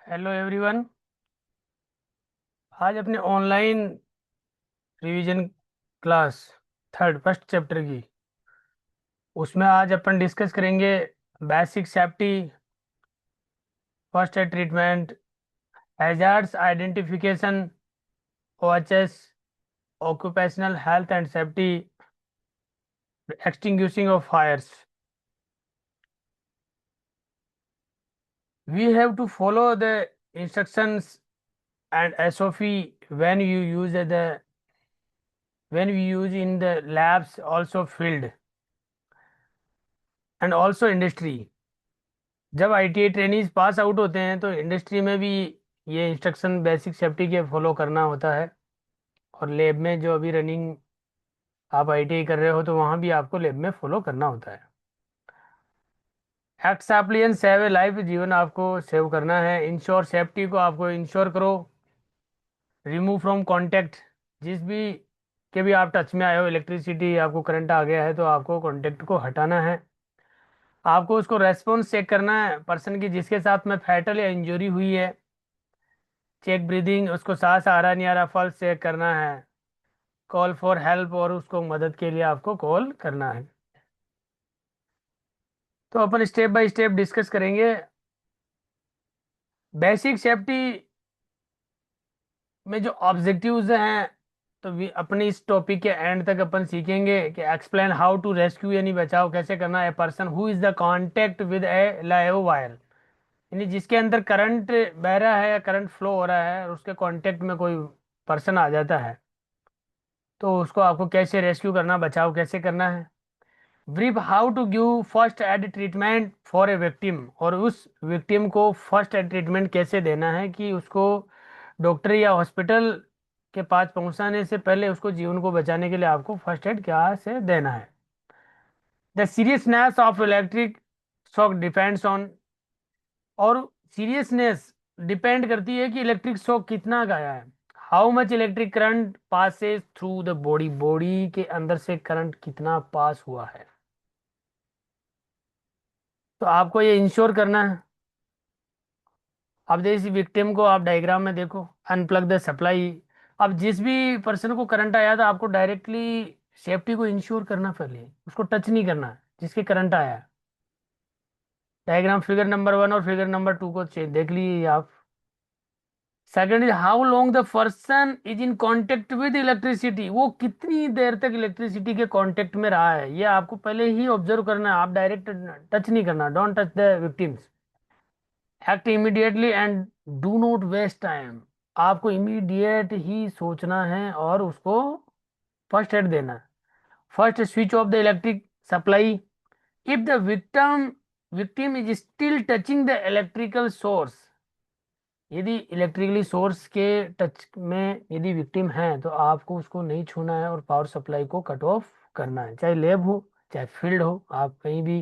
Hello everyone. आज अपने online revision class third first chapter की, उसमें आज अपन डिस्कस करेंगे basic safety, first aid treatment, hazards identification, OHS, occupational health and safety, extinguishing of fires. We have to follow the instructions and SOP when you use the when we use in the labs, also field and also industry। जब ITI trainees pass out होते हैं तो industry में भी ये instruction basic safety के follow करना होता है। और लैब में जो अभी रनिंग आप आईटीआई कर रहे हो तो वहाँ भी आपको लैब में फॉलो करना होता है। एक्ट सैप्लियन सेव ए लाइफ, जीवन आपको सेव करना है। इंश्योर सेफ्टी को आपको इंश्योर करो। रिमूव फ्रॉम कॉन्टेक्ट, जिस भी के भी आप टच में आए हो, इलेक्ट्रिसिटी आपको करंट आ गया है तो आपको कॉन्टेक्ट को हटाना है। आपको उसको रेस्पॉन्स चेक करना है पर्सन की जिसके साथ में फैटल या इंजरी हुई है। चेक ब्रीदिंग, उसको सांस आ रहा नहीं आ रहा, पल्स चेक करना है। कॉल फॉर हेल्प, और उसको मदद के लिए आपको कॉल करना है। तो अपन स्टेप बाय स्टेप डिस्कस करेंगे। बेसिक सेफ्टी में जो ऑब्जेक्टिव्स हैं, तो अपने इस टॉपिक के एंड तक अपन सीखेंगे कि एक्सप्लेन हाउ टू रेस्क्यू, यानी बचाव कैसे करना है person who is the contact with A live wire, यानी जिसके अंदर करंट बह रहा है या करंट फ्लो हो रहा है और उसके कांटेक्ट में कोई पर्सन आ जाता है तो उसको आपको कैसे रेस्क्यू करना, बचाव कैसे करना है। Brief how to give first aid treatment for a victim, और उस विक्टिम को फर्स्ट एड ट्रीटमेंट कैसे देना है कि उसको डॉक्टर या हॉस्पिटल के पास पहुंचाने से पहले उसको जीवन को बचाने के लिए आपको फर्स्ट एड क्या से देना है। The seriousness of electric shock depends on, और सीरियसनेस डिपेंड करती है कि इलेक्ट्रिक शॉक कितना गया है। How much electric current passes through the body, body के अंदर से करंट कितना पास हुआ है। तो आपको ये इंश्योर करना है। अब जैसे विक्टिम को आप डायग्राम में देखो, अनप्लग द सप्लाई। अब जिस भी पर्सन को करंट आया था आपको डायरेक्टली सेफ्टी को इंश्योर करना, पहले उसको टच नहीं करना है जिसके करंट आया है। डायग्राम फिगर नंबर 1 और फिगर नंबर 2 को देख लीजिए आप। Second is how long the person is in contact with electricity, वो कितनी देर तक इलेक्ट्रिसिटी के कांटेक्ट में रहा है, ये आपको पहले ही ऑब्जर्व करना है। आप डायरेक्ट टच नहीं करना, don't touch the victims. Act immediately and do not waste time, आपको इमीडिएट ही सोचना है और उसको फर्स्ट एड देना है। First, switch off the electric supply if the victim is still touching the electrical source, यदि इलेक्ट्रिकली सोर्स के टच में यदि विक्टिम है तो आपको उसको नहीं छूना है और पावर सप्लाई को कट ऑफ करना है। चाहे लैब हो, चाहे फील्ड हो, आप कहीं भी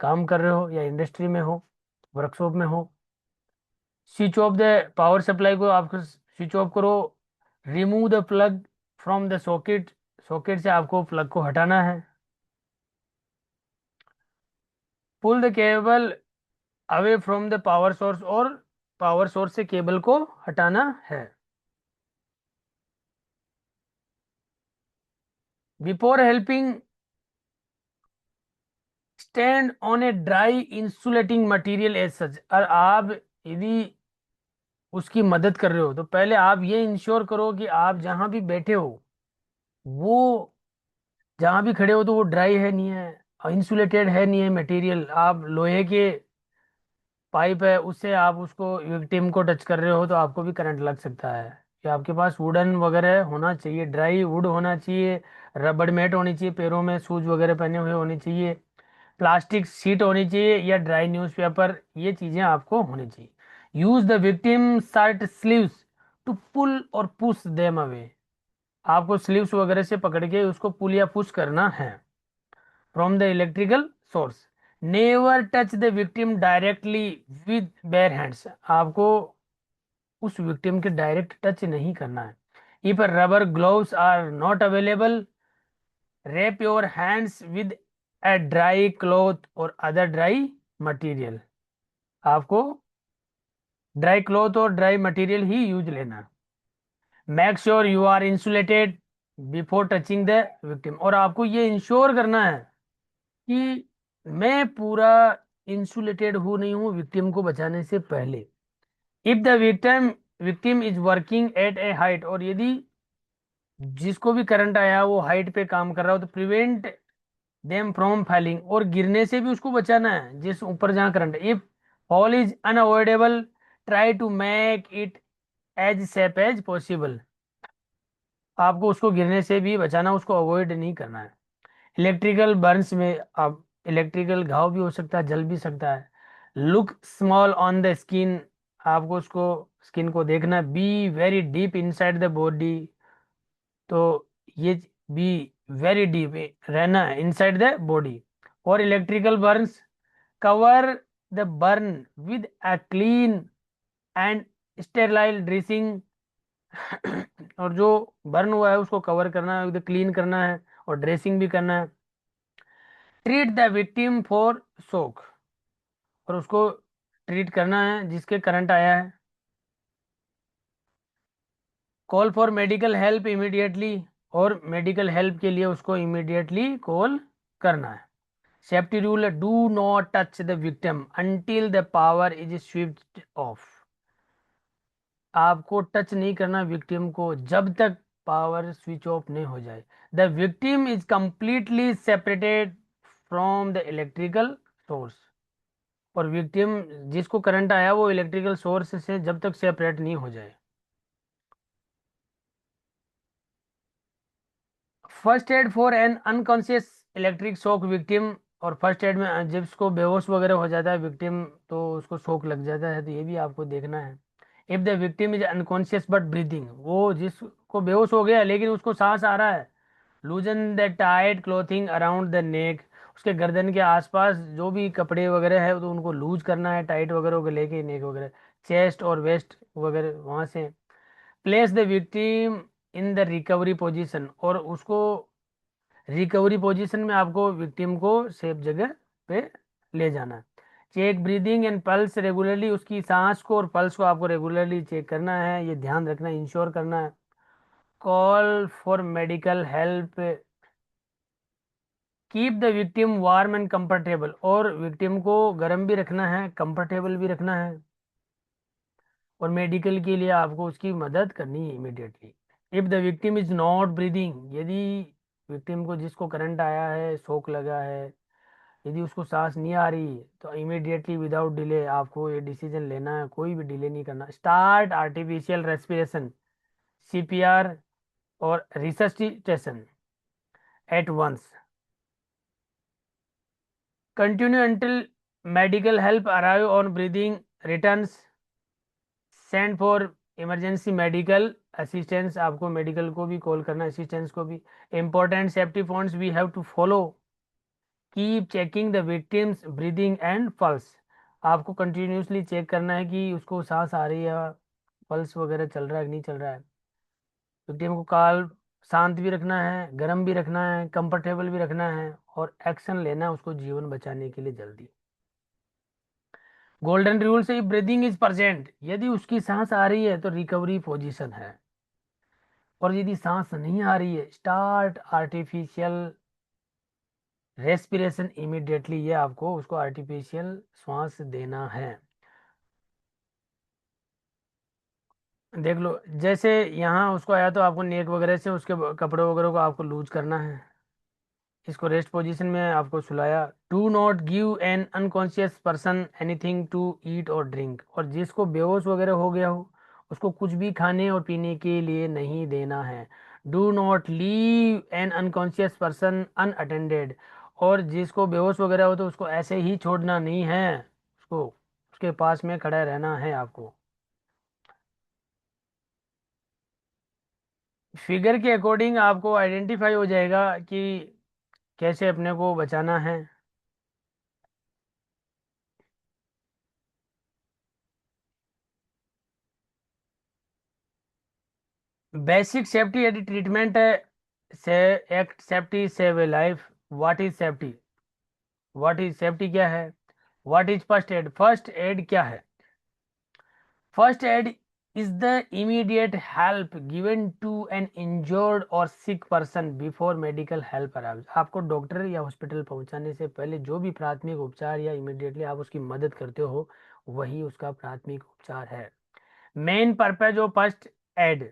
काम कर रहे हो या इंडस्ट्री में हो, वर्कशॉप में हो। Switch off the power supply को आपको स्विच ऑफ करो। Remove the plug from the socket, socket से आपको प्लग को हटाना है। Pull the cable away from the power source, और पावर सोर्स से केबल को हटाना है। Before helping stand on a dry insulating material as such, और आप यदि उसकी मदद कर रहे हो तो पहले आप ये इंश्योर करो कि आप जहां भी बैठे हो, वो जहां भी खड़े हो तो वो ड्राई है नहीं है, इंसुलेटेड है नहीं है मटेरियल। आप लोहे के पाइप है उससे आप उसको विक्टिम को टच कर रहे हो तो आपको भी करंट लग सकता है। कि आपके पास वुडन वगैरह होना चाहिए, ड्राई वुड होना चाहिए, रबड़ मैट होनी चाहिए, पैरों में शूज वगैरह पहने हुए होने चाहिए, प्लास्टिक शीट होनी चाहिए या ड्राई न्यूज़पेपर, ये चीज़ें आपको होनी चाहिए। Use the victim shirt sleeves to pull और पुश देम अवे, आपको स्लीव्स वगैरह से पकड़ के उसको पुल या पुश करना है from the electrical source. Never touch the victim directly with bare hands, आपको उस विक्टिम के डायरेक्ट टच नहीं करना है। If rubber gloves are not available, wrap your hands with a dry cloth और अदर ड्राई मटेरियल, आपको dry cloth और dry material ही यूज लेना। Make sure you are insulated before touching the victim, और आपको ये इंश्योर करना है कि मैं पूरा इंसुलेटेड हूँ नहीं हूँ विक्टिम को बचाने से पहले। If the victim is working at A height, और यदि जिसको भी करंट आया वो हाइट पे काम कर रहा हो तो प्रिवेंट देम फ्रॉम फैलिंग, और गिरने से भी उसको बचाना है जिस ऊपर जहाँ करंट है। If fall is unavoidable try to make it as safe as possible, आपको उसको गिरने से भी बचाना, उसको अवॉइड नहीं करना है। इलेक्ट्रिकल बर्न्स में अब इलेक्ट्रिकल घाव भी हो सकता है, जल भी सकता है। Look small on the skin, आपको उसको स्किन को देखना। Be very deep inside the body, तो ये बी वेरी डीप रहना है इनसाइड द बॉडी। और electrical Burns cover the burn with a clean and sterile dressing, और जो बर्न हुआ है उसको कवर करना है, क्लीन करना है और ड्रेसिंग भी करना है। ट्रीट द विक्टिम फॉर शोक, और उसको ट्रीट करना है जिसके करंट आया है। Call for medical help immediately, और मेडिकल हेल्प के लिए उसको इमीडिएटली कॉल करना है। Safety rule, do not touch the victim until the power is switched off, आपको टच नहीं करना विक्टिम को जब तक पावर स्विच ऑफ नहीं हो जाए। The victim is completely separated from the electrical source, और विक्टिम जिसको करंट आया वो इलेक्ट्रिकल सोर्स से जब तक सेपरेट नहीं हो जाए। First aid for an unconscious electric shock victim, और फर्स्ट एड में जिसको बेहोश वगैरह हो जाता है विक्टिम तो उसको शॉक लग जाता है, तो ये भी आपको देखना है। If the victim is unconscious but breathing, वो जिसको बेहोश हो गया लेकिन उसको सांस आ रहा है, लूजन the tight clothing around the neck, उसके गर्दन के आसपास जो भी कपड़े वगैरह है तो उनको लूज करना है, टाइट वगैरह को लेके नेक वगैरह, चेस्ट और वेस्ट वगैरह वहां से। Place the victim in the recovery position, और उसको रिकवरी पोजीशन में आपको विक्टिम को सेफ जगह पे ले जाना है। Check breathing and pulse regularly, उसकी सांस को और पल्स को आपको रेगुलरली चेक करना है, ये ध्यान रखना है, इंश्योर करना है। Call for medical help, keep the victim warm and comfortable, और विक्टिम को गर्म भी रखना है, कंफर्टेबल भी रखना है, और मेडिकल के लिए आपको उसकी मदद करनी है immediately. If the victim is not breathing, यदि विक्टिम को जिसको करंट आया है, शॉक लगा है, यदि उसको सांस नहीं आ रही तो इमीडिएटली विदाउट डिले आपको ये डिसीजन लेना है, कोई भी डिले नहीं करना। स्टार्ट आर्टिफिशियल रेस्पिरेशन, सीपीआर और resuscitation at once. Continue until medical help arrive on breathing returns. Send for emergency medical assistance, आपको मेडिकल को भी कॉल करना, असिस्टेंस को भी। Important safety points we have to follow, keep checking the victim's breathing and pulse, आपको continuously check करना है कि उसको सांस आ रही है, पल्स वगैरह चल रहा है कि नहीं चल रहा है। विक्टिम को काल शांत भी रखना है, गर्म भी रखना है, कंफर्टेबल भी रखना है, और एक्शन लेना है उसको जीवन बचाने के लिए जल्दी। गोल्डन रूल से ब्रीदिंग इज प्रेजेंट, यदि उसकी सांस आ रही है तो रिकवरी पोजीशन है, और यदि सांस नहीं आ रही है स्टार्ट आर्टिफिशियल रेस्पिरेशन इमीडिएटली, ये आपको उसको आर्टिफिशियल श्वास देना है। देख लो जैसे यहाँ उसको आया तो आपको नेक वगैरह से उसके कपड़े वगैरह को आपको लूज करना है, इसको रेस्ट पोजीशन में आपको सुलाया। Do not give an unconscious person anything to eat और ड्रिंक, और जिसको बेहोश वगैरह हो गया हो उसको कुछ भी खाने और पीने के लिए नहीं देना है। Do not leave an unconscious person unattended, और जिसको बेहोश वगैरह हो तो उसको ऐसे ही छोड़ना नहीं है, उसको उसके पास में खड़ा रहना है आपको। फिगर के अकॉर्डिंग आपको आइडेंटिफाई हो जाएगा कि कैसे अपने को बचाना है। बेसिक सेफ्टी यदि ट्रीटमेंट है, से act safety save A life. What is safety, what is safety क्या है, what is first aid, first aid क्या है। First aid is the immediate help given to an injured or sick person before medical help arrives। आपको doctor या hospital पहुंचाने से पहले जो भी प्राथमिक उपचार या इमीडिएटली आप उसकी मदद करते हो, वही उसका प्राथमिक उपचार है। Main purpose of first aid.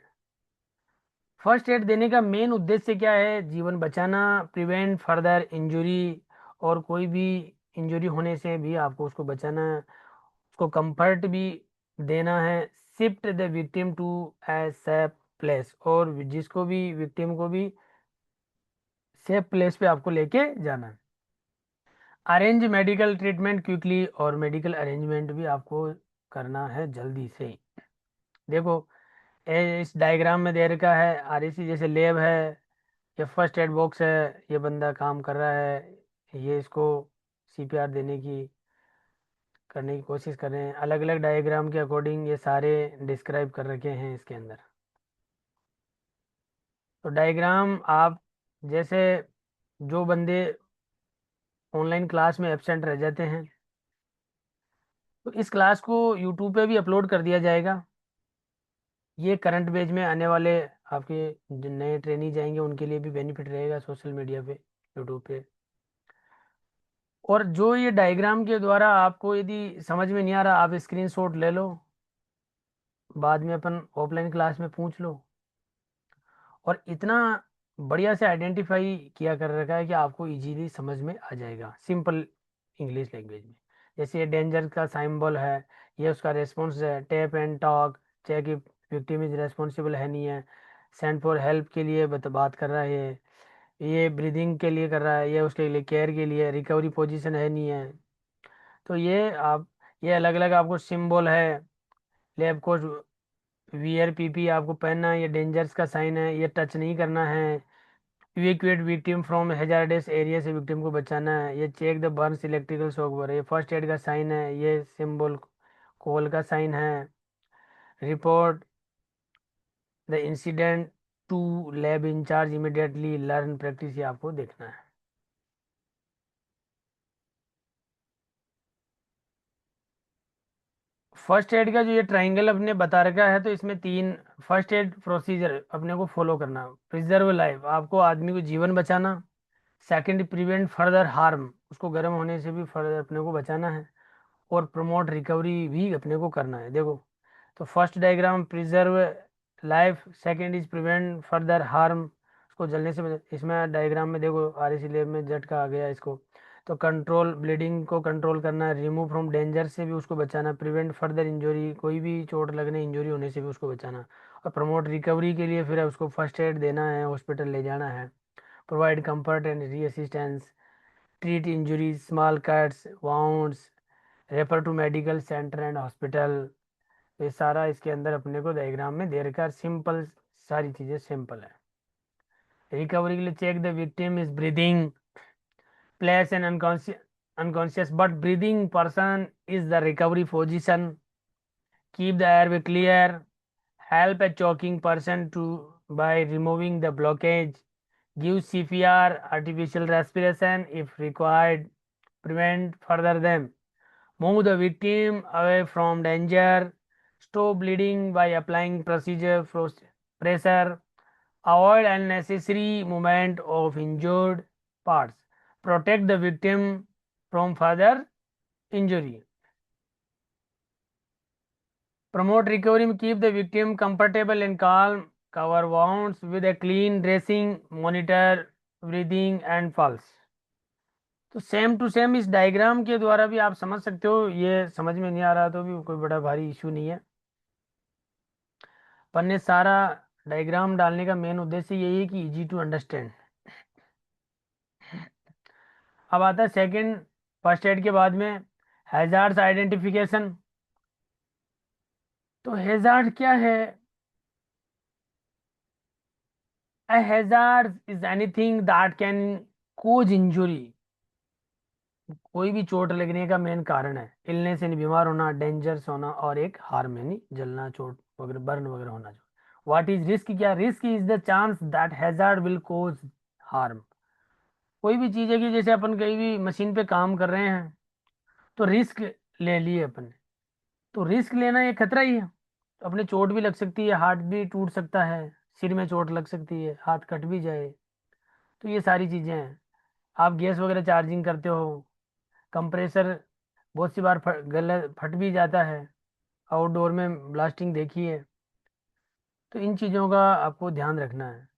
First aid देने का मेन उद्देश्य क्या है? जीवन बचाना, प्रिवेंट फर्दर इंजरी, और कोई भी इंजरी होने से भी आपको उसको बचाना है, उसको कंफर्ट भी देना है। Shift the victim to a safe place, और जिसको भी विक्टिम को भी सेफ प्लेस पे आपको लेके जाना है। अरेंज मेडिकल ट्रीटमेंट क्विकली, और मेडिकल अरेंजमेंट भी आपको करना है जल्दी से। देखो, इस डायग्राम में दे रखा है आरईसी जैसे लैब है, ये फर्स्ट एड बॉक्स है, ये बंदा काम कर रहा है, ये इसको सीपीआर देने की करने की कोशिश कर रहे हैं। अलग अलग डायग्राम के अकॉर्डिंग ये सारे डिस्क्राइब कर रखे हैं इसके अंदर। तो डायग्राम आप जैसे, जो बंदे ऑनलाइन क्लास में एब्सेंट रह जाते हैं, तो इस क्लास को यूट्यूब पे भी अपलोड कर दिया जाएगा। ये करंट बेज में आने वाले आपके जो नए ट्रेनी जाएंगे उनके लिए भी बेनिफिट रहेगा, सोशल मीडिया पे, यूट्यूब पे। और जो ये डायग्राम के द्वारा आपको यदि समझ में नहीं आ रहा, आप स्क्रीनशॉट ले लो, बाद में अपन ऑफलाइन क्लास में पूछ लो। और इतना बढ़िया से आइडेंटिफाई किया कर रखा है कि आपको इजीली समझ में आ जाएगा सिंपल इंग्लिश लैंग्वेज में। जैसे ये डेंजर का सिंबल है, ये उसका रेस्पॉन्स है, tap and talk, check if victim is responsible है नहीं है, सेंड फॉर हेल्प के लिए बात कर रहा है, ये ब्रीदिंग के लिए कर रहा है, ये उसके लिए केयर के लिए, रिकवरी पोजीशन है नहीं है। तो ये आप, ये अलग अलग आपको सिंबल है। लैब कोट, वीआर पीपी आपको पहनना है, ये डेंजर्स का साइन है, ये टच नहीं करना है। Evacuate victim from hazardous area, से विक्टिम को बचाना है। ये check the burns electrical shock वर, ये फर्स्ट एड का साइन है, ये सिंबल कॉल का साइन है। Report the incident to lab incharge immediately, learn practice, ये आपको देखना है। फर्स्ट एड का जो ये ट्राइंगल अपने बता रखा है, तो इसमें तीन फर्स्ट एड प्रोसीजर अपने को फॉलो करना। प्रिजर्व लाइफ, आपको आदमी को जीवन बचाना। सेकंड, प्रिवेंट फर्दर हार्म, उसको गर्म होने से भी फर्दर अपने को बचाना है। और प्रमोट रिकवरी भी अपने को करना है। देखो, तो first diagram preserve life, second is prevent further harm, उसको जलने से इसमें डायग्राम में देखो आरईसी लैब में झटका आ गया इसको। तो कंट्रोल ब्लीडिंग को कंट्रोल करना है, रिमूव फ्रॉम डेंजर से भी उसको बचाना, प्रिवेंट फर्दर इंजरी, कोई भी चोट लगने इंजरी होने से भी उसको बचाना। और प्रमोट रिकवरी के लिए फिर उसको फर्स्ट एड देना है, हॉस्पिटल ले जाना है। Provide comfort and re assistance, treat injuries, small cuts, wounds, refer to medical centre and hospital. ये सारा इसके अंदर अपने को डायग्राम में दे रखा है, सिंपल, सारी चीजें सिंपल है। रिकवरी के लिए check the victim is breathing, place an unconscious but breathing person is the recovery position, keep the air clear, help a choking person to by removing the blockage, give CPR, artificial respiration if required, prevent further them, move the victim away from danger, stop bleeding by applying procedure pressure, avoid unnecessary movement of injured parts, protect the victim from further injury, promote recovery, keep the victim comfortable and calm, cover wounds with a clean dressing, monitor breathing and pulse। तो same to same इस diagram के द्वारा भी आप समझ सकते हो। ये समझ में नहीं आ रहा तो भी कोई बड़ा भारी इशू नहीं है। पर ने सारा डायग्राम डालने का मेन उद्देश्य यही है कि इजी टू अंडरस्टैंड। अब आता है सेकंड, फर्स्ट एड के बाद में हैजार्ड्स आइडेंटिफिकेशन। तो हैजार्ड क्या है? A hazard is anything that can cause injury, कोई भी चोट लगने का मेन कारण है। इलनेस यानी बीमार होना, डेंजरस होना, और एक हार्म यानी जलना, चोट वगैरह, बर्न वगैरह होना। जो व्हाट इज रिस्क, क्या risk is the chance that hazard will cause harm. कोई भी चीज है कि जैसे अपन कहीं भी मशीन पे काम कर रहे हैं, तो रिस्क ले लिए अपन ने, तो रिस्क लेना ये खतरा ही है। तो अपने चोट भी लग सकती है, हाथ भी टूट सकता है, सिर में चोट लग सकती है, हाथ कट भी जाए। तो ये सारी चीज़ें हैं। आप गैस वगैरह चार्जिंग करते हो, कंप्रेसर बहुत सी बार गलत फट भी जाता है, आउटडोर में ब्लास्टिंग देखी है। तो इन चीज़ों का आपको ध्यान रखना है।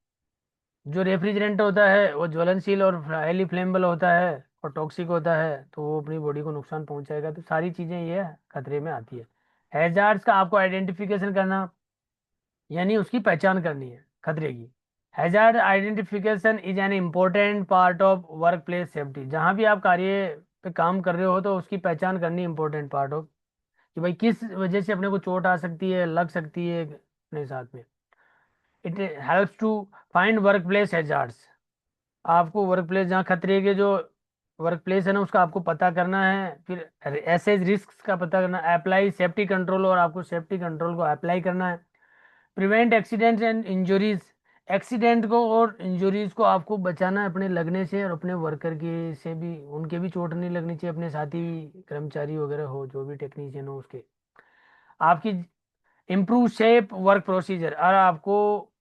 जो रेफ्रिजरेंट होता है वो ज्वलनशील और हाईली फ्लेमेबल होता है और टॉक्सिक होता है, तो वो अपनी बॉडी को नुकसान पहुंचाएगा। तो सारी चीज़ें ये खतरे में आती है। हैजार्ड्स का आपको आइडेंटिफिकेशन करना, यानी उसकी पहचान करनी है खतरे की। Hazard identification is an important part of work place safety. जहाँ भी आप कार्य पे काम कर रहे हो तो उसकी पहचान करनी इम्पोर्टेंट पार्ट ऑफ, कि भाई किस वजह से अपने को चोट आ सकती है, लग सकती है अपने साथ में। It helps to find workplace hazards. आपको वर्क प्लेस जहाँ खतरे के जो वर्क प्लेस है ना उसका आपको पता करना है, फिर एसेज रिस्क का पता करना, अप्लाई सेफ्टी कंट्रोल, और आपको सेफ्टी कंट्रोल को अप्लाई करना है। Prevent accidents and injuries. Accident को और इंजरीज को आपको बचाना है अपने लगने से, और अपने वर्कर के से भी, उनके भी चोट नहीं लगनी चाहिए, अपने साथी कर्मचारी वगैरह हो, जो भी टेक्नीशियन हो उसके। आपकी इम्प्रूव सेफ वर्क प्रोसीजर, और आपको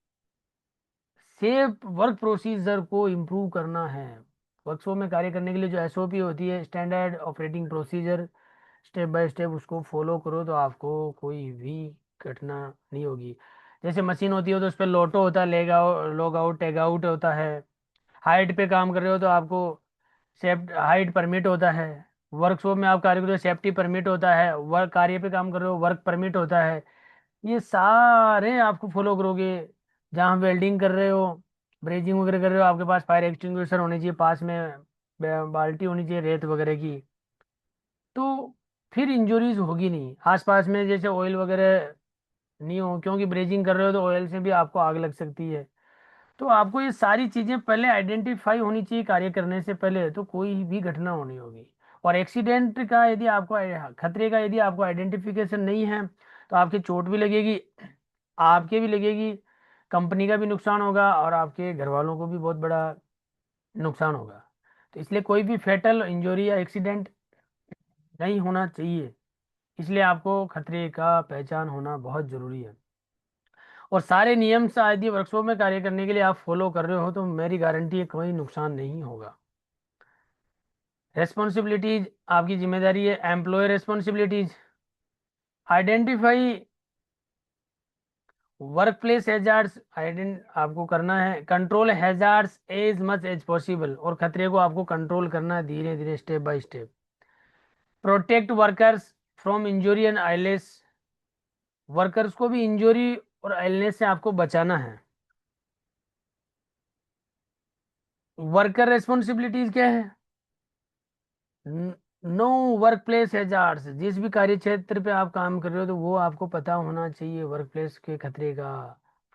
सेफ वर्क प्रोसीजर को इम्प्रूव करना है। वर्कशॉप में कार्य करने के लिए जो एसओपी होती है, standard operating procedure, step by step उसको फॉलो करो तो आपको कोई भी घटना नहीं होगी। जैसे मशीन होती है तो उस पर लोटो होता है, leg out, log out, tag out होता है। हाइट पे काम कर रहे हो तो आपको सेफ्ट हाइट परमिट होता है। वर्कशॉप में आप कार्य कर रहे हो, सेफ्टी परमिट होता है। वर्क कार्य पे काम कर रहे हो, वर्क परमिट होता है। ये सारे आपको फॉलो करोगे। जहाँ वेल्डिंग कर रहे हो, ब्रेजिंग वगैरह कर रहे हो, आपके पास फायर एक्सटिंग्विशर होनी चाहिए पास में, बाल्टी होनी चाहिए रेत वगैरह की। तो फिर इंजरीज होगी नहीं। आसपास में जैसे ऑयल वगैरह नहीं हो, क्योंकि ब्रेजिंग कर रहे हो तो ऑयल से भी आपको आग लग सकती है। तो आपको ये सारी चीजें पहले आइडेंटिफाई होनी चाहिए कार्य करने से पहले, तो कोई भी घटना होनी होगी। और एक्सीडेंट का यदि आपको खतरे का यदि आपको आइडेंटिफिकेशन नहीं है तो आपकी चोट भी लगेगी, आपके भी लगेगी, कंपनी का भी नुकसान होगा, और आपके घर वालों को भी बहुत बड़ा नुकसान होगा। तो इसलिए कोई भी फेटल इंजरी या एक्सीडेंट नहीं होना चाहिए। इसलिए आपको खतरे का पहचान होना बहुत जरूरी है। और सारे नियम से यदि वर्कशॉप में कार्य करने के लिए आप फॉलो कर रहे हो तो मेरी गारंटी है कोई नुकसान नहीं होगा। रेस्पॉन्सिबिलिटीज, आपकी जिम्मेदारी है। Employ responsibilities, identify workplace hazards, आपको करना है। Control hazards as much as possible, और खतरे को आपको कंट्रोल करना है धीरे धीरे, step by step. Protect workers from injury and illness, workers को भी इंजरी और आइलनेस से आपको बचाना है। वर्कर रेस्पॉन्सिबिलिटीज क्या है? नो वर्क प्लेस हैजार्ड्स, जिस भी कार्य क्षेत्र पे आप काम कर रहे हो तो वो आपको पता होना चाहिए वर्क प्लेस के खतरे का।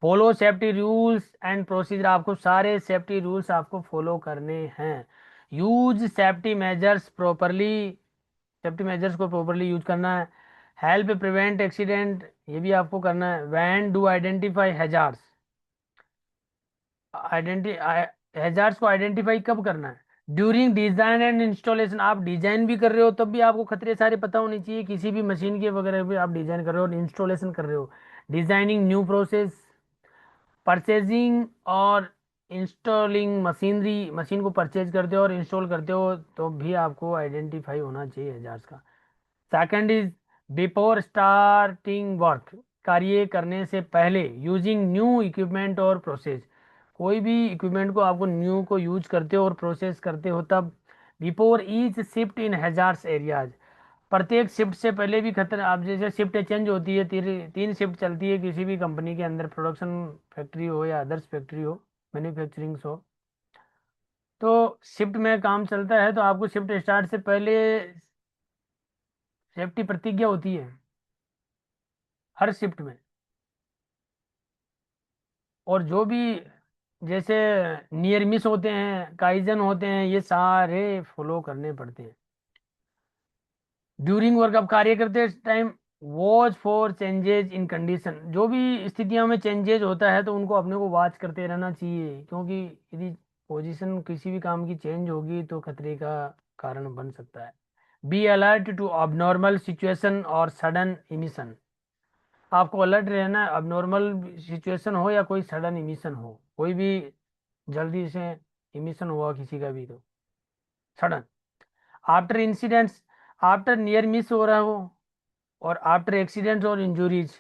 Follow safety rules and procedure, आपको सारे सेफ्टी रूल्स आपको फॉलो करने हैं। Use safety measures properly, safety measures को प्रॉपरली यूज करना है। हेल्प प्रिवेंट एक्सीडेंट, ये भी आपको करना है। When do identify hazards, identity hazards को आइडेंटिफाई कब करना है? ड्यूरिंग डिजाइन एंड इंस्टॉलेशन, आप डिजाइन भी कर रहे हो तब भी आपको खतरे सारे पता होने चाहिए। किसी भी मशीन के वगैरह भी आप डिजाइन कर रहे हो और इंस्टॉलेशन कर रहे हो, डिजाइनिंग न्यू प्रोसेस, परचेजिंग और इंस्टॉलिंग मशीनरी, मशीन को परचेज करते हो और इंस्टॉल करते हो तो भी आपको आइडेंटिफाई होना चाहिए हैजार्ड्स का। Second is before starting work, कार्य करने से पहले यूजिंग न्यू इक्विपमेंट और प्रोसेस, कोई भी इक्विपमेंट को आपको न्यू को यूज करते हो और प्रोसेस करते हो तब। Before each shift in hazards areas, प्रत्येक शिफ्ट से पहले भी खतरा, आप जैसे शिफ्ट चेंज होती है, तीन शिफ्ट चलती है किसी भी कंपनी के अंदर, प्रोडक्शन फैक्ट्री हो या अदर्स फैक्ट्री हो, मैन्युफैक्चरिंग हो। तो शिफ्ट में काम चलता है तो आपको शिफ्ट स्टार्ट से पहले सेफ्टी प्रतिज्ञा होती है हर शिफ्ट में। और जो भी जैसे नियर मिस होते हैं, काइजन होते हैं, ये सारे फॉलो करने पड़ते हैं। ड्यूरिंग वर्क, आप कार्य करते time watch for changes in condition, जो भी स्थितियों में चेंजेज होता है तो उनको अपने को वॉच करते रहना चाहिए, क्योंकि यदि पोजीशन किसी भी काम की चेंज होगी तो खतरे का कारण बन सकता है। Be alert to abnormal situation और सडन इमिशन। आपको अलर्ट रहना है, abnormal सिचुएशन हो या कोई सडन इमिशन हो, कोई भी जल्दी से इमिशन हुआ किसी का भी तो sudden. After incidents, after near miss हो रहा हो, और आफ्टर एक्सीडेंट्स और इंजरीज।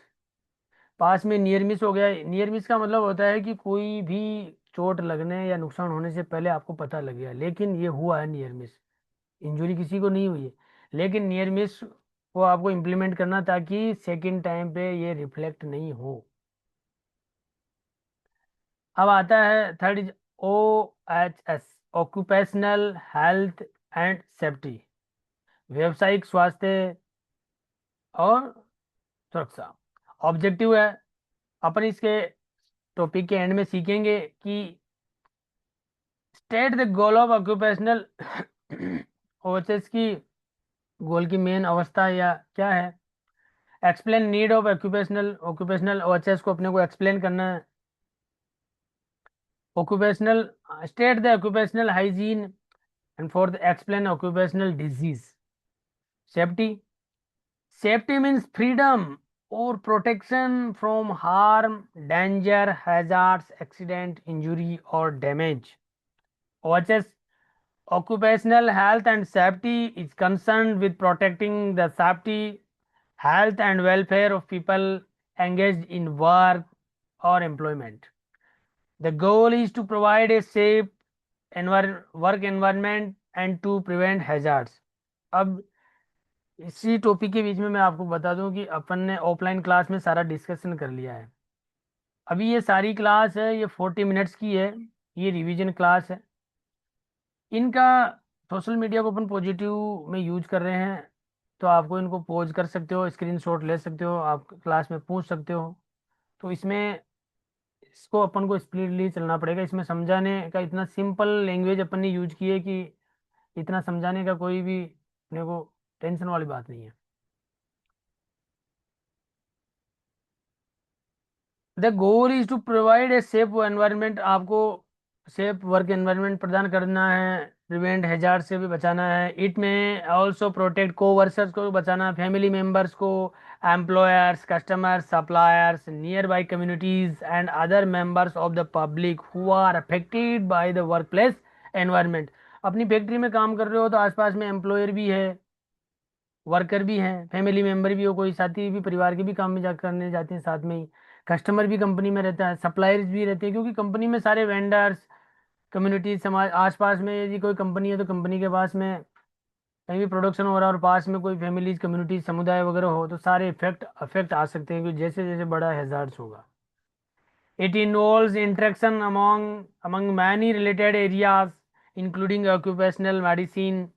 पास में नियर मिस हो गया, नियर मिस का मतलब होता है कि कोई भी चोट लगने या नुकसान होने से पहले आपको पता लग गया, लेकिन ये हुआ है नियर मिस, इंजरी किसी को नहीं हुई है, लेकिन नियर मिस को आपको इम्प्लीमेंट करना ताकि सेकंड टाइम पे ये रिफ्लेक्ट नहीं हो। अब आता है third is OHS, occupational health and safety, व्यवसायिक स्वास्थ्य और सुरक्षा। ऑब्जेक्टिव है, अपन इसके टॉपिक के एंड में सीखेंगे कि state the goal of occupational OHS की गोल की मेन अवस्था या क्या है। Explain need of occupational OHS को अपने को एक्सप्लेन करना है। Occupational, state the occupational hygiene and for the explain occupational disease. Safety, safety means freedom और protection from harm, danger, hazards, accident, injury और damage. OHS, occupational health and safety, is concerned with protecting the safety, health and welfare of people engaged in work or employment. The goal is to provide a safe work environment and to prevent hazards. अब इसी topic के बीच में मैं आपको बता दूं कि अपन ने ऑफलाइन क्लास में सारा डिस्कशन कर लिया है। अभी ये सारी क्लास है, ये 40 मिनट्स की है, ये रिवीजन क्लास है। इनका सोशल मीडिया को अपन पॉजिटिव में यूज कर रहे हैं, तो आपको इनको पोज कर सकते हो, स्क्रीनशॉट ले सकते हो, आप क्लास में पूछ सकते हो। तो इसमें इसको अपन को स्पीडली चलना पड़ेगा, इसमें समझाने का इतना सिंपल लैंग्वेज अपन ने यूज की है कि इतना समझाने का कोई भी अपने को टेंशन वाली बात नहीं है। The goal is to provide a safe environment, आपको सेफ वर्क एनवायरनमेंट प्रदान करना है, प्रिवेंट हैजार्ड से भी बचाना है। इट में ऑल्सो प्रोटेक्ट को वर्कर्स को बचाना है, फैमिली मेंबर्स को, employers, customers, suppliers, nearby communities and other members of the public who are affected by the workplace environment. अपनी फैक्ट्री में काम कर रहे हो तो आसपास में एम्प्लॉयर भी है, वर्कर भी हैं, फैमिली मेंबर भी हो, कोई साथी भी परिवार के भी काम में जा करने जाते हैं साथ में ही, कस्टमर भी कंपनी में रहता है, सप्लायर्स भी रहते हैं, क्योंकि कंपनी में सारे वेंडर्स, कम्युनिटी, समाज, आसपास में यदि कोई कंपनी है तो कंपनी के पास में कहीं भी प्रोडक्शन हो रहा है और पास में कोई फैमिलीज, कम्युनिटी, समुदाय वगैरह हो तो सारे अफेक्ट आ सकते हैं, क्योंकि जैसे जैसे बड़ा हैजार्ड्स होगा। It involves interaction among many related areas including occupational medicine,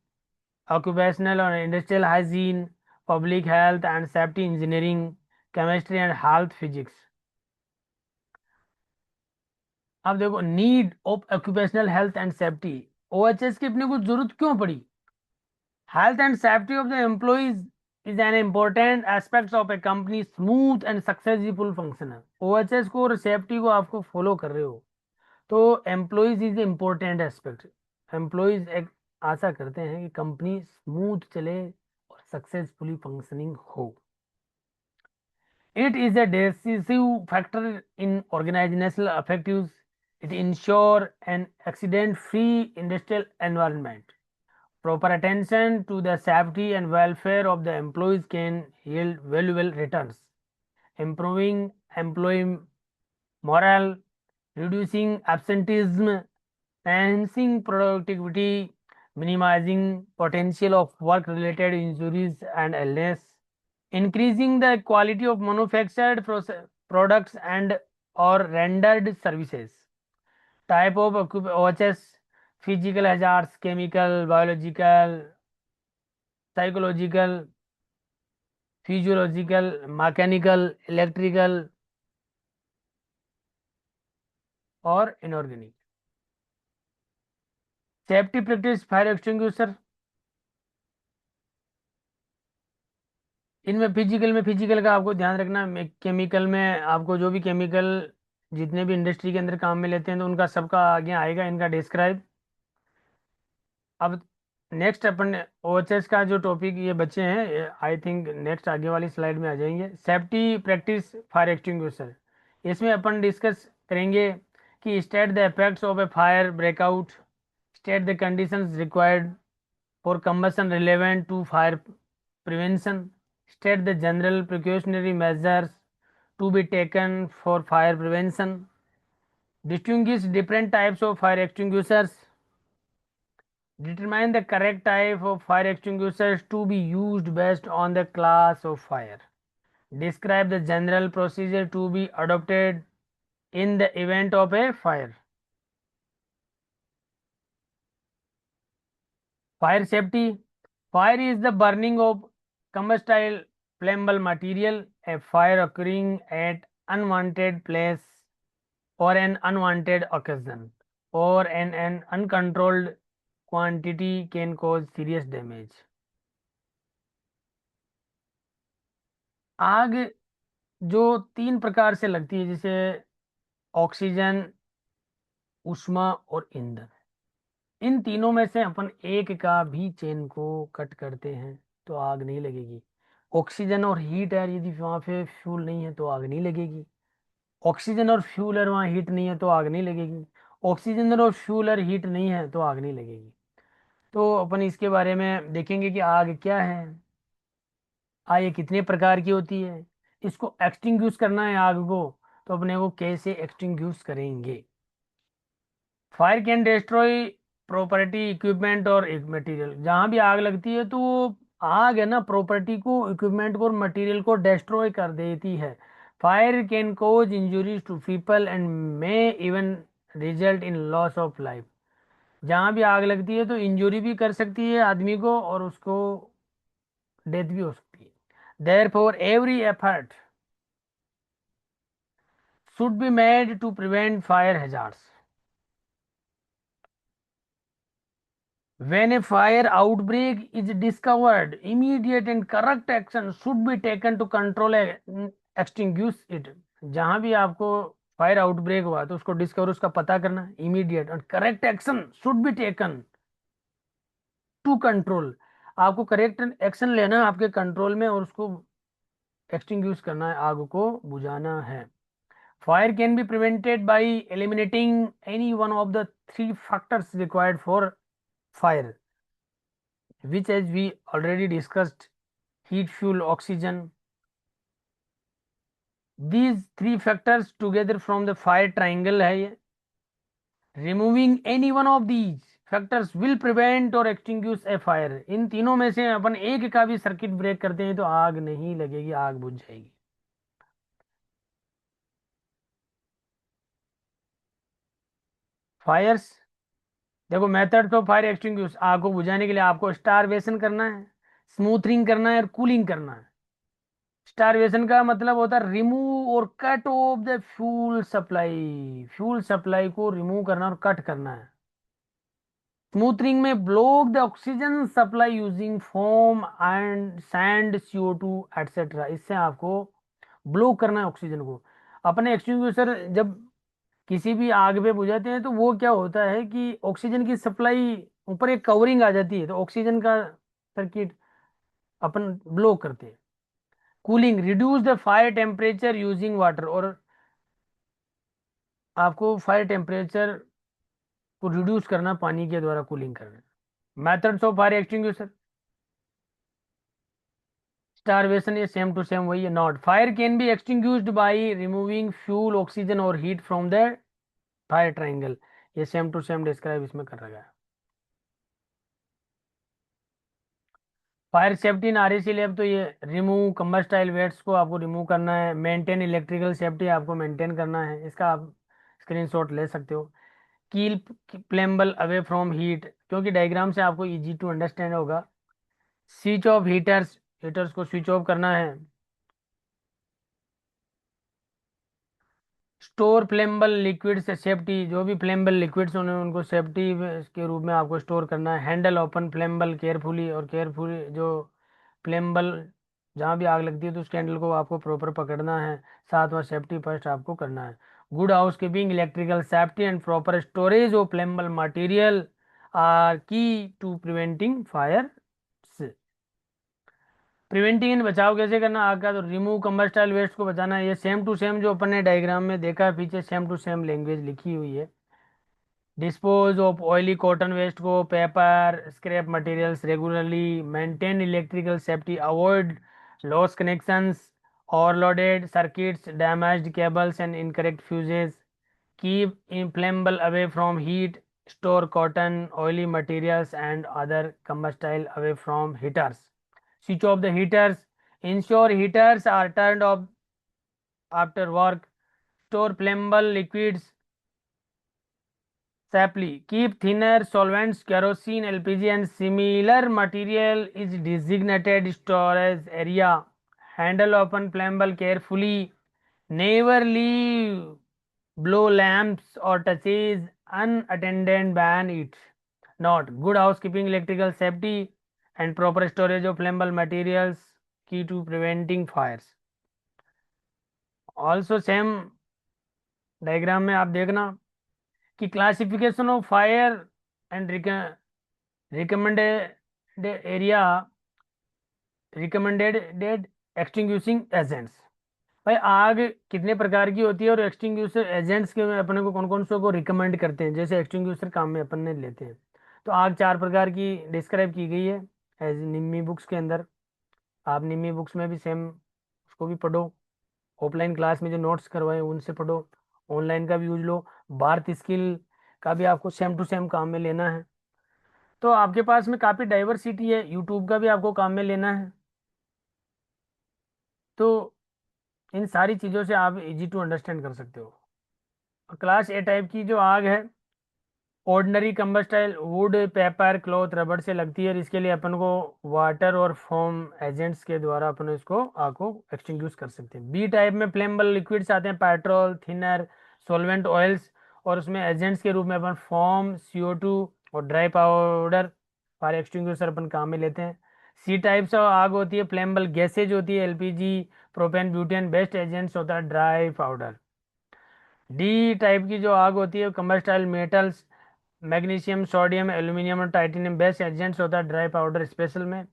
occupational and industrial hygiene, public health and safety engineering, chemistry and health physics। अब देखो, need of occupational health and safety, OHS की अपने को जरूरत क्यों पड़ी। Health and safety of the employees is an important aspect of A company smooth and successful function. OHS को और सेफ्टी को आपको फॉलो कर रहे हो तो employees is important aspect. Employees एक आशा करते हैं कि कंपनी स्मूथ चले और सक्सेसफुली फंक्शनिंग हो। It is a decisive factor in organizational effectiveness. It ensures an accident-free industrial environment. Proper attention to the safety and welfare of the employees can yield valuable returns, improving employee morale, reducing absenteeism, enhancing productivity, minimizing potential of work-related injuries and illness, increasing the quality of manufactured products and or rendered services. Type of OHS: physical hazards, chemical, biological, psychological, physiological, mechanical, electrical और inorganic। Safety practice, fire extinguisher, इनमें physical का आपको ध्यान रखना, chemical में आपको जो भी केमिकल जितने भी इंडस्ट्री के अंदर काम में लेते हैं तो उनका सबका आगे आएगा इनका डिस्क्राइब। अब नेक्स्ट अपन OHS का जो टॉपिक ये बच्चे हैं, आई थिंक नेक्स्ट आगे वाली स्लाइड में आ जाएंगे। सेफ्टी प्रैक्टिस फायर एक्सटिंग्विशर, इसमें अपन डिस्कस करेंगे कि state the effects of A fire breakout, state the conditions required for combustion relevant to fire prevention, state the general precautionary measures to be taken for fire prevention, distinguish different types of fire extinguishers, determine the correct type of fire extinguishers to be used based on the class of fire, describe the general procedure to be adopted in the event of a fire. Fire safety. Fire is the burning of combustible flammable material. A fire occurring at unwanted place or an unwanted occasion or an uncontrolled quantity can cause serious damage. आग जो तीन प्रकार से लगती है, जैसे oxygen, ऊष्मा और ईंधन, इन तीनों में से अपन एक का भी चेन को कट करते हैं तो आग नहीं लगेगी। ऑक्सीजन और हीट है, यदि वहाँ पे फ्यूल नहीं है तो आग नहीं लगेगी। ऑक्सीजन और फ्यूल और वहाँ हीट नहीं है तो आग नहीं लगेगी। ऑक्सीजन और फ्यूल और हीट नहीं है तो आग नहीं लगेगी। तो अपन इसके बारे में देखेंगे कि आग क्या है, आग ये कितने प्रकार की होती है, इसको एक्सटिंग्विश करना है आग को, तो अपने को कैसे एक्सटिंग्विश करेंगे। Fire can destroy property, equipment और मटेरियल। जहां भी आग लगती है तो वो आग है ना, प्रॉपर्टी को, इक्विपमेंट को और मटेरियल को डिस्ट्रॉय कर देती है। Fire can cause injuries to people and may even result in loss of life. जहां भी आग लगती है तो इंजरी भी कर सकती है आदमी को और उसको डेथ भी हो सकती है। Therefore every effort should be made to prevent fire hazards. When a fire outbreak is discovered, immediate and correct action should be taken to control extinguish it. जहां भी आपको फायर आउटब्रेक हुआ तो उसको डिस्कवर, उसका पता करना, immediate और correct action should be taken to control. आपको करेक्ट एक्शन लेना है आपके कंट्रोल में और उसको एक्सटिंग्विश करना है, आग को बुझाना है। Fire can be prevented by eliminating any one of the three factors required for fire, which as we already discussed, heat, fuel, oxygen. These three factors together from the fire triangle है ये। Removing any one of these factors will prevent or extinguish a fire. इन तीनों में से अपन एक का भी circuit break करते हैं तो आग नहीं लगेगी, आग बुझ जाएगी। फायर्स, देखो मेथड्स ऑफ फायर एक्सटिंग्विश, आग को बुझाने के लिए आपको स्टारवेशन करना है, स्मूथनिंग करना है और कूलिंग करना है। स्टारवेशन का मतलब होता है रिमूव और cut off the fuel supply, fuel supply को रिमूव करना और कट करना है। स्मूथनिंग में block the oxygen supply using foam and sand, CO2 etcetera. इससे आपको ब्लॉक करना है ऑक्सीजन को। अपने एक्सटिंग्विशर जब किसी भी आग पे बुझाते हैं तो वो क्या होता है कि ऑक्सीजन की सप्लाई, ऊपर एक कवरिंग आ जाती है तो ऑक्सीजन का सर्किट अपन ब्लॉक करते हैं। Cooling, reduce the fire temperature using water, और आपको फायर टेम्परेचर को रिड्यूस करना पानी के द्वारा कूलिंग करना। Methods of fire extinguisher, starvation ये सेम टू सेम वही है। Not, fire can be extinguished by removing fuel, oxygen और heat from the fire triangle. ये सेम टू सेम डिस्क्राइब इसमें कर रखा है। Fire safety in RAC lab, तो ये रिमूव कंबस्टाइल वेट्स को आपको रिमूव करना है, मेंटेन इलेक्ट्रिकल सेफ्टी आपको मेंटेन करना है। इसका आप स्क्रीनशॉट ले सकते हो। कील फ्लेम्बल अवे फ्रॉम हीट, क्योंकि डायग्राम से आपको इजी टू अंडरस्टैंड होगा। स्विच ऑफ हीटर्स, हीटर्स को स्विच ऑफ करना है। स्टोर फ्लेम्बल लिक्विड से सेफ्टी, जो भी फ्लेम्बल लिक्विड्स होने उनको सेफ्टी के रूप में आपको स्टोर करना है। हैंडल ओपन फ्लेम्बल केयरफुली, और केयरफुली जो फ्लेम्बल जहाँ भी आग लगती है तो उस कैंडल को आपको प्रॉपर पकड़ना है। साथ में सेफ्टी फर्स्ट आपको करना है। Good housekeeping, electrical safety and proper storage of flammable material. Are key to preventing fire. Preventing इन बचाव कैसे करना आग का, तो रिमूव कंबस्टाइल वेस्ट को बचाना। ये सेम टू सेम जो अपन ने डायग्राम में देखा है पीछे, सेम टू सेम लैंग्वेज लिखी हुई है। Dispose of oily cotton waste को, paper scrap materials regularly, maintain electrical safety, avoid loose connections, overloaded circuits, damaged cables and incorrect fuses, keep inflammable away from heat, store cotton oily materials and other combustible away from heaters, switch off the heaters, ensure heaters are turned off after work, store flammable liquids safely, keep thinner solvents, kerosene, LPG and similar material is designated storage area, handle open flammable carefully, never leave blow lamps or touches unattended, ban it. Not good housekeeping, electrical safety and proper storage of flammable materials key to preventing fires. Also same diagram में आप देखना कि classification of fire and recommended area, recommended extinguishing agents. भाई आग कितने प्रकार की होती है और एक्सटिंग्विशर एजेंट्स के में अपने को कौन कौन से को रिकमेंड करते हैं, जैसे एक्सटिंग्विशर काम में अपन ने लेते हैं। तो आग चार प्रकार की डिस्क्राइब की गई है एज निम्मी बुक्स के अंदर। आप निम्मी बुक्स में भी सेम उसको भी पढ़ो, ऑफलाइन क्लास में जो नोट्स करवाए उनसे पढ़ो, ऑनलाइन का भी यूज लो, भारत स्किल का भी आपको सेम टू सेम काम में लेना है। तो आपके पास में काफ़ी डाइवर्सिटी है, यूट्यूब का भी आपको काम में लेना है। तो इन सारी चीज़ों से आप इजी टू अंडरस्टैंड कर सकते हो। क्लास ए टाइप की जो आग है, ordinary combustible would paper cloth रबड़ से लगती है, और इसके लिए अपन को वाटर और फोम एजेंट्स के द्वारा अपन इसको आग को एक्सटिंग्विश कर सकते हैं। बी टाइप में फ्लेमेबल लिक्विड्स आते हैं, पेट्रोल, थिनर, सॉल्वेंट, ऑयल्स, और उसमें एजेंट्स के रूप में अपन फोम, CO2 और ड्राई पाउडर फायर एक्सटिंग्विशर अपन काम में लेते हैं। सी टाइप से आग होती है, फ्लेमेबल गैसेज होती है, LPG, propane, butane, best agents होता है ड्राई पाउडर। डी टाइप की जो आग होती है combustible metals, magnesium, sodium, aluminium और टाइटेनियम बेस्ट एजेंट्स होता है ड्राई पाउडर स्पेशल में।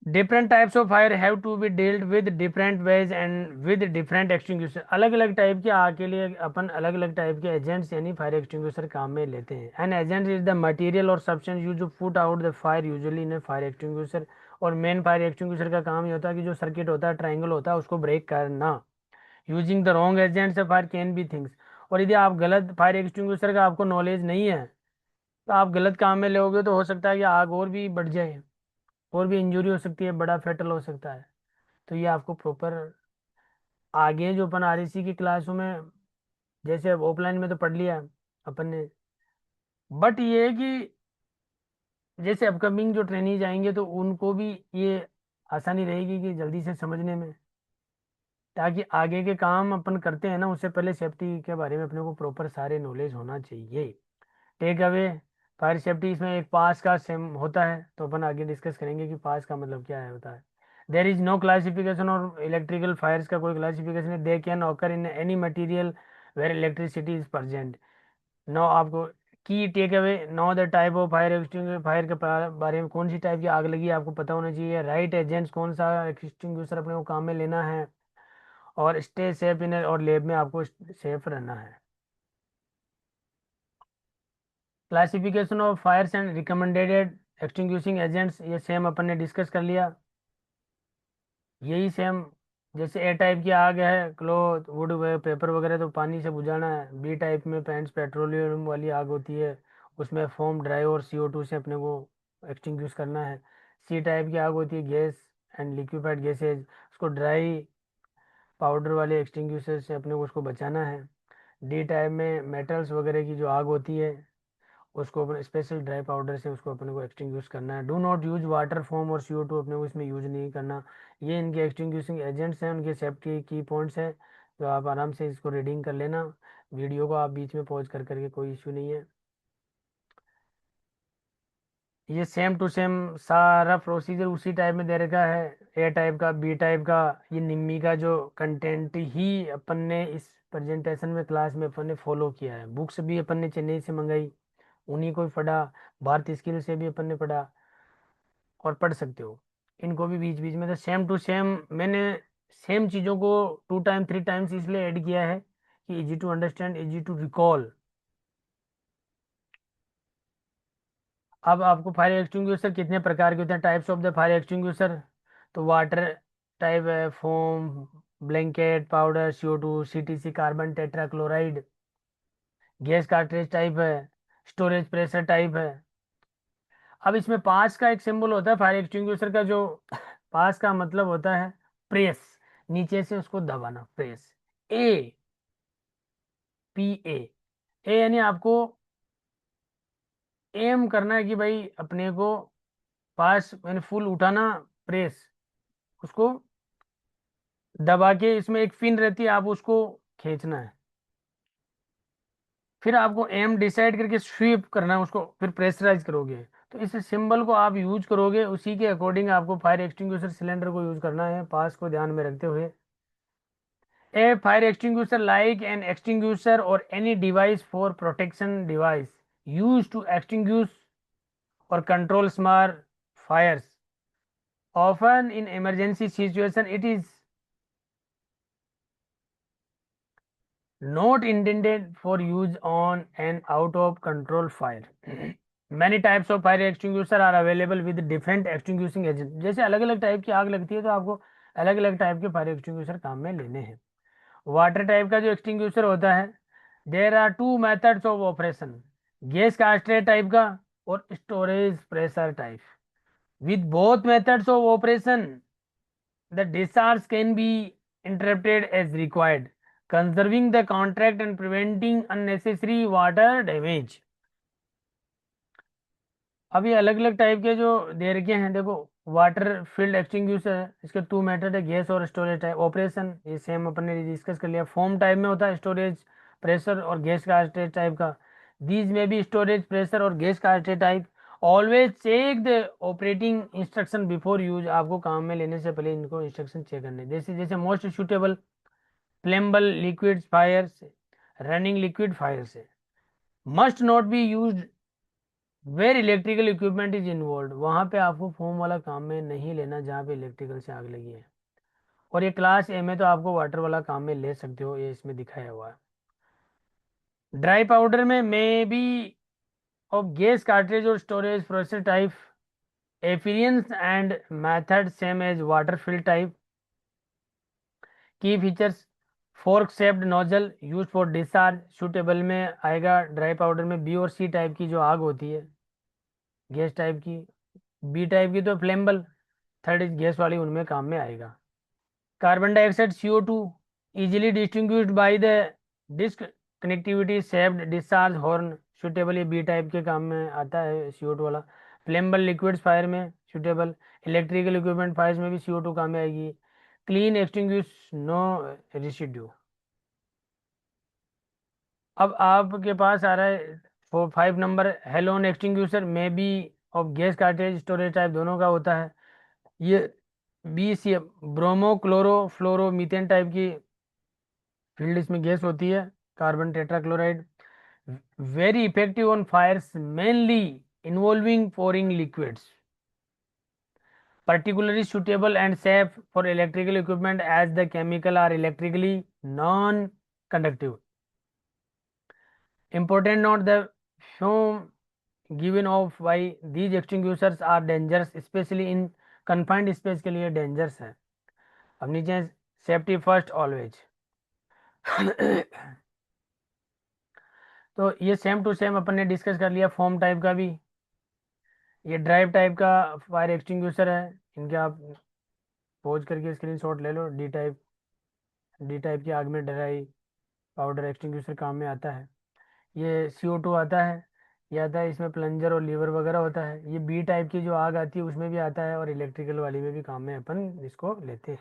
Different types of fire have to be dealt with different ways and with different extinguisher. अलग अलग टाइप की आग के लिए अपन अलग अलग टाइप के एजेंट्स यानी फायर एक्सटिंग्विशर काम में लेते हैं। An agent is the material और substance use to put out the fire usually in fire extinguisher. और मेन फायर एक्सटिंग्विशर का काम ये होता है कि जो सर्किट होता है, ट्राइंगल होता है, उसको ब्रेक करना। Using the wrong agents fire can B things. और यदि आप गलत फायर एक्सटिंग्विशर का आपको नॉलेज नहीं है तो आप गलत काम में लोगे तो हो सकता है कि आग और भी बढ़ जाए, और भी इंजरी हो सकती है, बड़ा फैटल हो सकता है। तो ये आपको प्रॉपर आगे जो अपन REC की क्लासों में, जैसे अब ऑफलाइन में तो पढ़ लिया अपन ने, बट ये है कि जैसे अपकमिंग जो ट्रेनिंग जाएंगे तो उनको भी ये आसानी रहेगी कि जल्दी से समझने में, ताकि आगे के काम अपन करते हैं ना उससे पहले सेफ्टी के बारे में अपने को प्रॉपर सारे नॉलेज होना चाहिए। टेक अवे फायर सेफ्टी, इसमें एक पास का सेम होता है, तो अपन आगे डिस्कस करेंगे कि पास का मतलब क्या है होता है। देर इज नो क्लासिफिकेशन और इलेक्ट्रिकल फायर्स का कोई क्लासिफिकेशन है, they can occur in any material where electricity is present. Know आपको की take away, know the type of fire extinguisher, fire के बारे में कौन सी टाइप की आग लगी है आपको पता होना चाहिए। राइट एजेंट्स, कौन सा एक्सटिंग्विशर अपने को काम में लेना है, और स्टे सेफ इन, और लैब में आपको सेफ रहना है। Classification of Fyers and recommended extinguishing agents, ये सेम अपन ने डिस्कस कर लिया। यही सेम जैसे ए टाइप की आग है, क्लॉथ वुड पेपर वगैरह तो पानी से बुझाना है। बी टाइप में पेंट्स पेट्रोलियम वाली आग होती है, उसमें फोम, ड्राई और CO2 से अपने को एक्सटिंग्विश करना है। सी टाइप की आग होती है गैस एंड लिक्विफाइड गैसेज, उसको ड्राई पाउडर वाले एक्सटिंग्विशर से अपने को उसको बचाना है। डी टाइप में मेटल्स वगैरह की जो आग होती है उसको अपने स्पेशल ड्राई पाउडर से उसको अपने को एक्सटिंग्विश करना है। Do not use water, foam और CO2 अपने को इसमें यूज नहीं करना। ये इनके एक्सटिंग्विशिंग एजेंट्स हैं, उनके सेफ्टी की पॉइंट्स हैं, तो आप आराम से इसको रीडिंग कर लेना। वीडियो को आप बीच में पॉज कर करके, कोई इश्यू नहीं है। ये सेम टू सेम सारा प्रोसीजर उसी टाइप में दे रखा है, ए टाइप का, बी टाइप का। ये निम्मी का जो कंटेंट ही अपन ने इस प्रेजेंटेशन में क्लास में अपन ने फॉलो किया है। बुक्स भी अपन ने चेन्नई से मंगाई, उन्हीं को भी पढ़ा, भारतीय स्किल से भी अपन ने पढ़ा, और पढ़ सकते हो इनको भी बीच बीच में। तो सेम टू सेम मैंने सेम चीज़ों को 2 टाइम 3 टाइम्स इसलिए ऐड किया है कि easy to understand, easy to recall. अब आपको फायर एक्सटिंग्विशर कितने प्रकार के होते हैं, types of the fire extinguisher. तो वाटर टाइप है, foam, blanket, powder, CO2, CTC, carbon tetrachloride. Gas cartridge type है, स्टोरेज प्रेशर टाइप है। अब इसमें पास का एक सिंबल होता है फायर एक्सटिंग्विशर का, जो पास का मतलब होता है प्रेस, नीचे से उसको दबाना, प्रेस। APA, ए यानी आपको एम करना है कि भाई अपने को पास यानी फुल उठाना, प्रेस, उसको दबा के, इसमें एक पिन रहती है, आप उसको खींचना है। फिर आपको एम डिसाइड करके स्वीप करना है उसको, फिर प्रेशराइज करोगे। तो इस सिंबल को आप यूज करोगे, उसी के अकॉर्डिंग आपको फायर एक्सटिंग्विशर सिलेंडर को यूज करना है, पास को ध्यान में रखते हुए। A fire extinguisher like an extinguisher or any device for protection device used to extinguish or control small fires. Often in emergency situation, it is not intended for use on an out of control fire. Many types of fire extinguisher are available with different extinguishing agent. जैसे अलग अलग type की आग लगती है तो आपको अलग अलग टाइप के फायर एक्सटिंग्विशर काम में लेने हैं। वाटर टाइप का जो एक्सटिंग्विशर होता है, there are 2 methods of operation, gas cartridge type का और storage pressure type. With both methods of operation the discharge can be interrupted as required, conserving the contract and preventing unnecessary water damage। अब ये अलग अलग type के जो दे रखे हैं, देखो, वाटर फील्ड एक्सटिंग्विशर है, इसके 2 मेथड है, गैस और स्टोरेज टाइप। ऑपरेशन ये सेम अपन ने डिस्कस कर लिया। फोम टाइप में होता है स्टोरेज प्रेशर और गैस का स्टोरेज टाइप का। दीज में भी स्टोरेज प्रेशर और गैस का storage type. Always check the operating instruction before use, आपको काम में लेने से पहले इनको इंस्ट्रक्शन चेक करने। जैसे जैसे most suitable flammable liquid fire से, रनिंग लिक्विड फायर से, must not be use where electrical equipment is involve, वहां पे आपको फोम वाला काम में नहीं लेना जहाँ पे इलेक्ट्रिकल से आग लगी है। और ये क्लास ए में तो आपको वाटर वाला काम में ले सकते हो, ये इसमें दिखाया हुआ है। ड्राई पाउडर में may be of gas cartridge और storage process type, appearance and method same as water fill type. Key features, fork shaped nozzle use for discharge, suitable में आएगा ड्राई पाउडर में बी और सी टाइप की जो आग होती है गैस टाइप की, बी टाइप की तो फ्लेम्बल, थर्ड इज गैस वाली, उनमें काम में आएगा। Carbon dioxide CO2 easily distinguished by the disc connectivity shaped discharge horn, suitable, ये बी टाइप के काम में आता है CO2 वाला। फ्लेम्बल लिक्विड्स फायर में सुटेबल, इलेक्ट्रिकल इक्विपमेंट फायर में भी CO2 काम में आएगी। Clean extinguish, no residue. अब आपके पास आ रहा है 5 नंबर, हेलोन एक्सटिंग्विशर में be of gas cartridge storage type दोनों का होता है। ये BC ब्रोमो क्लोरो फ्लोरो मीथेन टाइप की फील्ड इसमें गैस होती है, carbon tetrachloride. Very effective on fires mainly involving pouring liquids, particularly suitable and safe for electrical equipment as the chemical are electrically non-conductive. Important note, the fume given off by these extinguishers are dangerous, especially in confined space के लिए dangerous है। अब नीचे safety first always. तो ये same to same अपन ने discuss कर लिया फोम टाइप का भी। ये ड्राइव टाइप का फायर एक्सटिंग्विशर है, इनके आप पोज करके स्क्रीनशॉट ले लो। डी टाइप की आग में ड्राई पाउडर एक्सटिंग्विशर काम में आता है। ये CO2 आता है, ये आता है, इसमें प्लंजर और लीवर वगैरह होता है। ये बी टाइप की जो आग आती है उसमें भी आता है, और इलेक्ट्रिकल वाली में भी काम में अपन इसको लेते हैं।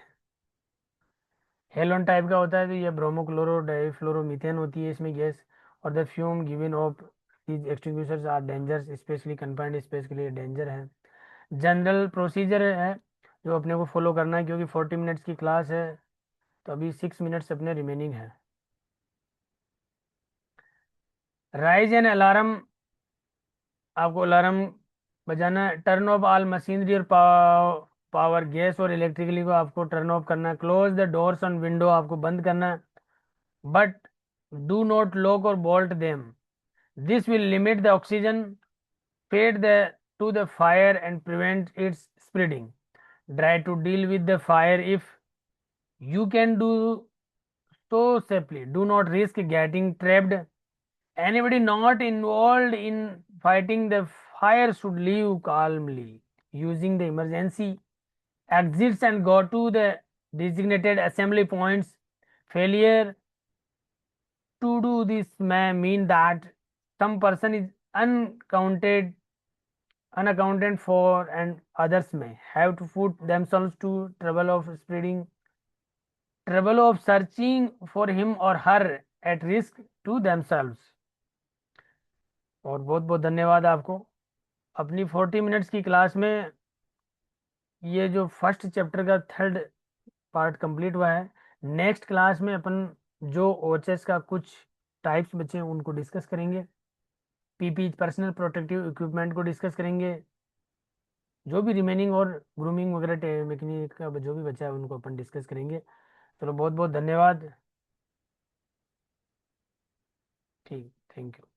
हेलोन टाइप का होता है तो ये ब्रोमोक्लोरो डाइफ्लोरोमीथेन होती है इसमें गैस। और the fume given off these extinguishers are dangerous, specially confined space के लिए डेंजर है। जनरल प्रोसीजर है जो अपने को फॉलो करना है, क्योंकि 40 मिनट्स की क्लास है तो अभी 6 मिनट्स अपने रिमेनिंग है। राइज एन अलार्म आपको अलार्म बजाना है। टर्न ऑफ ऑल मशीनरी और पावर, गैस और इलेक्ट्रिकली को आपको टर्न ऑफ करना है। Close the doors on window आपको बंद करना है, बट डू नॉट लॉक और bolt them. This will limit the oxygen fade the to the fire and prevent its spreading. Try to deal with the fire if you can do so safely. Do not risk getting trapped. Anybody not involved in fighting the fire should leave calmly, using the emergency exits and go to the designated assembly points. Failure to do this may mean that some person is unaccounted for and others may have to put themselves to trouble of searching for him or her at risk to themselves। और बहुत बहुत धन्यवाद आपको। अपनी 40 minutes की class में ये जो फर्स्ट चैप्टर का थर्ड पार्ट कंप्लीट हुआ है। नेक्स्ट क्लास में अपन जो ओएचएस का कुछ टाइप्स बचे हैं उनको डिस्कस करेंगे। पीपी पर्सनल प्रोटेक्टिव इक्विपमेंट को डिस्कस करेंगे। जो भी रिमेनिंग और ग्रूमिंग वगैरह मैकेनिक का जो भी बचा है उनको अपन डिस्कस करेंगे। चलो बहुत बहुत धन्यवाद। ठीक, थैंक यू।